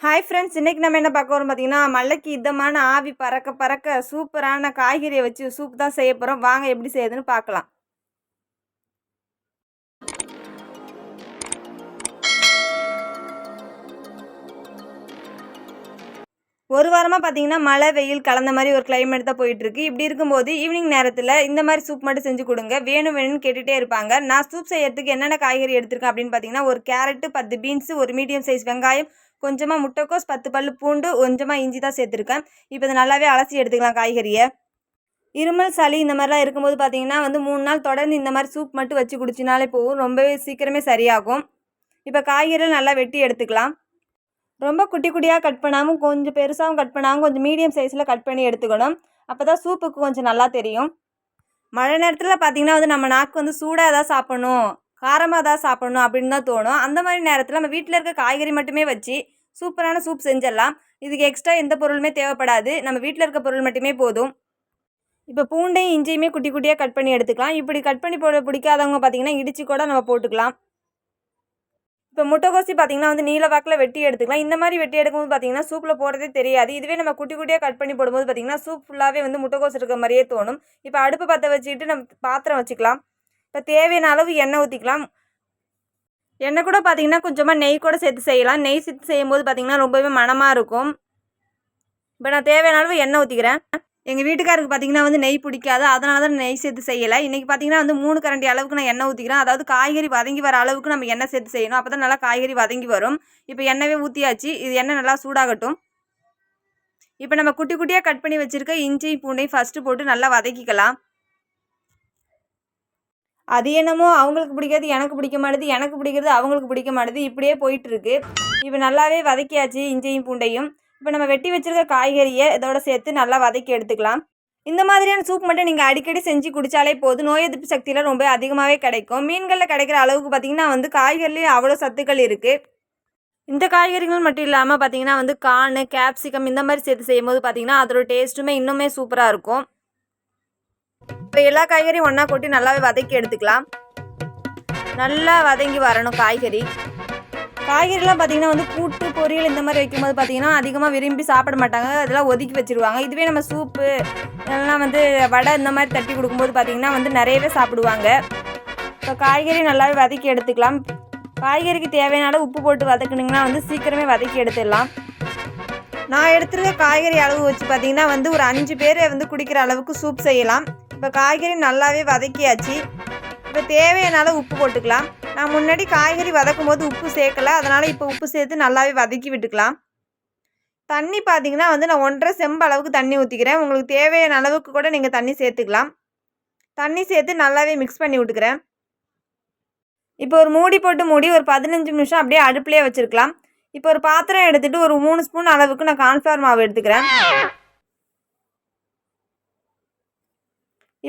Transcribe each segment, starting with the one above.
Hi friends, இன்றைக்கி நம்ம என்ன பார்க்க போகிறோம் பார்த்தீங்கன்னா, மழைக்கு இதமான ஆவி பறக்க பறக்க சூப்பரான காய்கறியை வச்சு சூப் தான் செய்ய போகிறோம். வாங்க எப்படி செய்யுதுன்னு பார்க்கலாம். ஒரு வாரமாக பார்த்தீங்கன்னா மழை வெயில் கலந்த மாதிரி ஒரு கிளைமேட் தான் போயிட்டுருக்கு. இப்படி இருக்கும்போது ஈவினிங் நேரத்தில் இந்த மாதிரி சூப் மட்டும் செஞ்சு கொடுங்க. வேணும்னு கேட்டுகிட்டே இருப்பாங்க. நான் சூப் செய்யறதுக்கு என்னென்ன காய்கறி எடுத்திருக்கேன் அப்படின்னு பார்த்தீங்கன்னா, ஒரு கேரட்டு, 10 பீன்ஸு, ஒரு மீடியம் சைஸ் வெங்காயம், கொஞ்சமாக முட்டைக்கோஸ், 10 பல்லு பூண்டு, கொஞ்சமாக இஞ்சி தான் சேர்த்துருக்கேன். இப்போ இதை நல்லாவே அலசி எடுத்துக்கலாம் காய்கறியை. இருமல், சளி இந்த மாதிரிலாம் இருக்கும்போது பார்த்தீங்கன்னா 3 நாள் தொடர்ந்து இந்த மாதிரி சூப் மட்டும் வச்சு குடிச்சினாலே போகும். ரொம்பவே சீக்கிரமே சரியாகும். இப்போ காய்கறிகள் நல்லா வெட்டி எடுத்துக்கலாம். ரொம்ப குட்டி குட்டியாக கட் பண்ணாமல், கொஞ்சம் பெருசாகவும் கட் பண்ணாமல், கொஞ்சம் மீடியம் சைஸில் கட் பண்ணி எடுத்துக்கணும். அப்போ தான் சூப்புக்கு கொஞ்சம் நல்லா தெரியும். மழை நேரத்தில் பார்த்திங்கன்னா நம்ம நாக்கு சூடாக எதாவது சாப்பிட்ணும், காரமாக எதாவது சாப்பிட்ணும் அப்படின்னு தான் தோணும். அந்த மாதிரி நேரத்தில் நம்ம வீட்டில் இருக்க காய்கறி மட்டுமே வச்சு சூப்பரான சூப் செஞ்சிடலாம். இதுக்கு எக்ஸ்ட்ரா எந்த பொருளுமே தேவைப்படாது. நம்ம வீட்டில் இருக்க பொருள் மட்டுமே போதும். இப்போ பூண்டையும் இஞ்சியுமே குட்டி குட்டியாக கட் பண்ணி எடுத்துக்கலாம். இப்படி கட் பண்ணி போட பிடிக்காதவங்க பார்த்திங்கன்னா இடித்து கூட நம்ம போட்டுக்கலாம். இப்போ முட்டைக்கோசி பார்த்திங்கன்னா நீல வாக்கில் வெட்டி எடுத்துக்கலாம். இந்த மாதிரி வெட்டி எடுக்கும்போது பார்த்திங்கன்னா சூப்பில் போடுறதே தெரியாது. இதுவே நம்ம குட்டி குட்டியாக கட் பண்ணி போடும்போது பார்த்திங்கன்னா சூப் ஃபுல்லாகவே முட்டைக்கோஸ் இருக்கிற மாதிரியே தோணும். இப்போ அடுப்பு பற்ற வச்சுக்கிட்டு நம்ம பாத்திரம் வச்சுக்கலாம். இப்போ தேவையான அளவு எண்ணெய் ஊற்றிக்கலாம். எண்ணெய் கூட பார்த்திங்கன்னா கொஞ்சமாக நெய் கூட சேர்த்து செய்யலாம். நெய் சேர்த்து செய்யும்போது பார்த்திங்கன்னா ரொம்பவே மணமாக இருக்கும். இப்போ நான் தேவையான அளவு எண்ணெய் ஊற்றிக்கிறேன். எங்கள் வீட்டுக்காருக்கு பார்த்திங்கன்னா நெய் பிடிக்காது. அதனால தான் நெய் சேர்த்து செய்யலை. இன்றைக்கி பார்த்திங்கன்னா 3 கரண்டி அளவுக்கு நான் எண்ணெய் ஊற்றிக்கிறேன். அதாவது காய்கறி வதங்கி வர அளவுக்கு நம்ம எண்ணெய் சேர்த்து செய்யணும். அப்போ தான் நல்லா காய்கறி வதங்கி வரும். இப்போ எண்ணெயே ஊற்றியாச்சு. இது எண்ணெய் நல்லா சூடாகட்டும். இப்போ நம்ம குட்டி குட்டியாக கட் பண்ணி வச்சுருக்க இஞ்சி பூண்டையும் ஃபஸ்ட்டு போட்டு நல்லா வதக்கிக்கலாம். அது என்னமோ அவங்களுக்கு பிடிக்காது, எனக்கு பிடிக்க மாட்டுது, எனக்கு பிடிக்கிறது அவங்களுக்கு பிடிக்க மாட்டுது, இப்படியே போயிட்டுருக்கு. இப்போ நல்லாவே வதக்கியாச்சு இஞ்சியும் பூண்டையும். இப்போ நம்ம வெட்டி வச்சுருக்க காய்கறியை இதோட சேர்த்து நல்லா வதக்கி எடுத்துக்கலாம். இந்த மாதிரியான சூப் மட்டும் நீங்கள் அடிக்கடி செஞ்சு குடித்தாலே போதும். நோய் எதிர்ப்பு சக்தியில் ரொம்ப அதிகமாகவே கிடைக்கும். மீன்களில் கிடைக்கிற அளவுக்கு பார்த்திங்கன்னா காய்கறிலையும் அவ்வளோ சத்துக்கள் இருக்குது. இந்த காய்கறிகள் மட்டும் இல்லாமல் பார்த்திங்கன்னா கார்னு, கேப்சிகம் இந்த மாதிரி சேர்த்து செய்யும்போது பார்த்திங்கன்னா அதோட டேஸ்ட்டுமே இன்னுமே சூப்பராக இருக்கும். இப்போ எல்லா காய்கறியும் ஒன்றா கொட்டி நல்லாவே வதக்கி எடுத்துக்கலாம். நல்லா வதங்கி வரணும் காய்கறிலாம் பார்த்திங்கன்னா கூட்டு, பொரியல் இந்த மாதிரி வைக்கும்போது பார்த்திங்கன்னா அதிகமாக விரும்பி சாப்பிட மாட்டாங்க. அதெல்லாம் ஒதுக்கி வச்சுருவாங்க. இதுவே நம்ம சூப்பு இதெல்லாம் வடை இந்த மாதிரி தட்டி கொடுக்கும்போது பார்த்திங்கன்னா நிறையவே சாப்பிடுவாங்க. இப்போ காய்கறி நல்லாவே வதக்கி எடுத்துக்கலாம். காய்கறிக்கு தேவையான அளவு உப்பு போட்டு வதக்குனிங்கன்னா சீக்கிரமே வதக்கி எடுத்துடலாம். நான் எடுத்துருக்க காய்கறி அளவு வச்சு பார்த்திங்கன்னா ஒரு 5 பேர் குடிக்கிற அளவுக்கு சூப் செய்யலாம். இப்போ காய்கறி நல்லாவே வதக்கியாச்சு. இப்போ தேவையான அளவு உப்பு போட்டுக்கலாம். நான் முன்னாடி காய்கறி வதக்கும் போது உப்பு சேர்க்கலை. அதனால் இப்போ உப்பு சேர்த்து நல்லாவே வதக்கி விட்டுக்கலாம். தண்ணி பார்த்திங்கன்னா நான் 1.5 செம்பு அளவுக்கு தண்ணி ஊற்றிக்கிறேன். உங்களுக்கு தேவையான அளவுக்கு கூட நீங்கள் தண்ணி சேர்த்துக்கலாம். தண்ணி சேர்த்து நல்லாவே மிக்ஸ் பண்ணி விட்டுக்கிறேன். இப்போ ஒரு மூடி போட்டு மூடி ஒரு 15 நிமிஷம் அப்படியே அடுப்புலேயே வச்சுருக்கலாம். இப்போ ஒரு பாத்திரம் எடுத்துகிட்டு ஒரு 3 ஸ்பூன் அளவுக்கு நான் கார்ன்ஃப்ளவர் மாவு எடுத்துக்கிறேன்.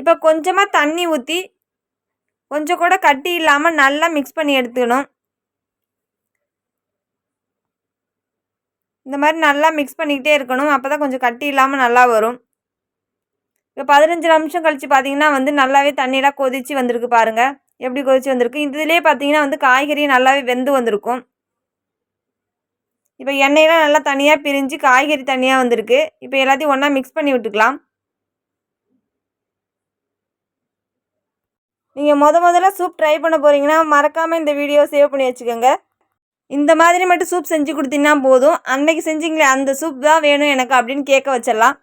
இப்போ கொஞ்சமாக தண்ணி ஊற்றி கொஞ்சம் கூட கட்டி இல்லாமல் நல்லா மிக்ஸ் பண்ணி எடுத்துக்கணும். இந்த மாதிரி நல்லா மிக்ஸ் பண்ணிக்கிட்டே இருக்கணும். அப்போ தான் கொஞ்சம் கட்டி இல்லாமல் நல்லா வரும். இப்போ 15 நிமிஷம் கழித்து பார்த்திங்கன்னா நல்லாவே தண்ணியெலாம் கொதித்து வந்திருக்கு பாருங்கள். எப்படி கொதித்து வந்திருக்கு. இதுலேயே பார்த்திங்கன்னா காய்கறி நல்லாவே வெந்து வந்திருக்கும். இப்போ எண்ணெயெல்லாம் நல்லா தனியாக பிரிஞ்சு காய்கறி தனியாக வந்திருக்கு. இப்போ எல்லாத்தையும் ஒன்றா மிக்ஸ் பண்ணி விட்டுக்கலாம். நீங்கள் முதல்ல சூப் ட்ரை பண்ண போகிறீங்கன்னா மறக்காமல் இந்த வீடியோ சேவ் பண்ணி வச்சுக்கோங்க. இந்த மாதிரி மட்டும் சூப் செஞ்சு கொடுத்தீங்கன்னா போதும். அன்றைக்கி செஞ்சிங்களே அந்த சூப் தான் வேணும் எனக்கு அப்படின்னு கேட்க வச்சிடலாம்.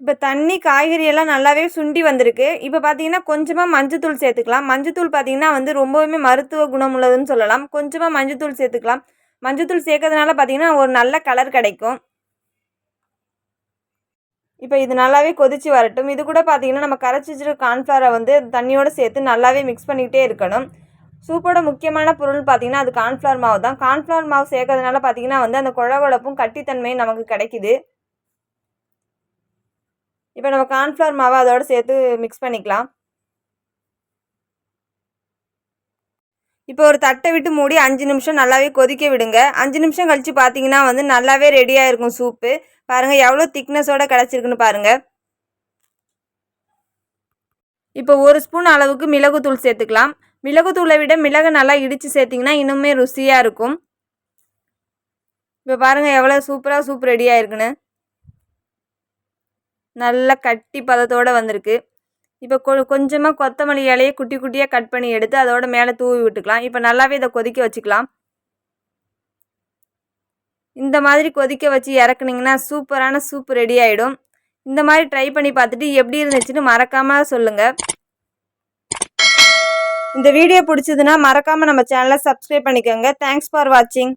இப்போ தண்ணி காய்கறியெல்லாம் நல்லாவே சுண்டி வந்திருக்கு. இப்போ பார்த்திங்கன்னா கொஞ்சமாக மஞ்சத்தூள் சேர்த்துக்கலாம். மஞ்சத்தூள் பார்த்திங்கன்னா ரொம்பவுமே மருத்துவ குணம் உள்ளதுன்னு சொல்லலாம். கொஞ்சமாக மஞ்சத்தூள் சேர்த்துக்கலாம். மஞ்சத்தூள் சேர்க்கறதுனால பார்த்திங்கன்னா ஒரு நல்ல கலர் கிடைக்கும். இப்போ இது நல்லாவே கொதித்து வரட்டும். இது கூட பார்த்திங்கன்னா நம்ம கரைச்சி வச்சுருக்க கார்ன்ஃப்ளவரை தண்ணியோடு சேர்த்து நல்லாவே மிக்ஸ் பண்ணிக்கிட்டே இருக்கணும். சூப்போட முக்கியமான பொருள் பார்த்திங்கன்னா அது கார்ன்ஃப்ளவர் மாவு தான். கார்ன்ஃப்ளவர் மாவு சேர்க்கறதுனால பார்த்திங்கன்னா அந்த குழகுழப்பும் கட்டித்தன்மையும் நமக்கு கிடைக்குது. இப்போ நம்ம கார்ன்ஃப்ளவர் மாவை அதோடு சேர்த்து மிக்ஸ் பண்ணிக்கலாம். இப்போ ஒரு தட்டை விட்டு மூடி 5 நிமிஷம் நல்லாவே கொதிக்க விடுங்க. 5 நிமிஷம் கழித்து பார்த்திங்கன்னா நல்லாவே ரெடியாக இருக்கும் சூப்பு. பாருங்கள் எவ்வளோ திக்னஸோடு கிடச்சிருக்குன்னு பாருங்கள். இப்போ 1 ஸ்பூன் அளவுக்கு மிளகுத்தூள் சேர்த்துக்கலாம். மிளகுத்தூளை விட மிளகை நல்லா இடித்து சேர்த்திங்கன்னா இன்னுமே ருசியாக இருக்கும். இப்போ பாருங்கள் எவ்வளோ சூப்பராக சூப் ரெடி ஆயிருக்குன்னு. நல்லா கட்டி பதத்தோடு வந்திருக்கு. இப்போ கொஞ்சமாக கொத்தமல்லி இலையை குட்டி குட்டியாக கட் பண்ணி எடுத்து அதோட மேலே தூவி விட்டுக்கலாம். இப்போ நல்லாவே இதை கொதிக்க வச்சுக்கலாம். இந்த மாதிரி கொதிக்க வச்சு இறக்குனீங்கன்னா சூப்பரான சூப் ரெடி ஆகிடும். இந்த மாதிரி ட்ரை பண்ணி பார்த்துட்டு எப்படி இருந்துச்சுன்னு மறக்காமல் சொல்லுங்கள். இந்த வீடியோ பிடிச்சதுன்னா மறக்காமல் நம்ம சேனலை சப்ஸ்கிரைப் பண்ணிக்கோங்க. தேங்க்ஸ் ஃபார் வாட்சிங்.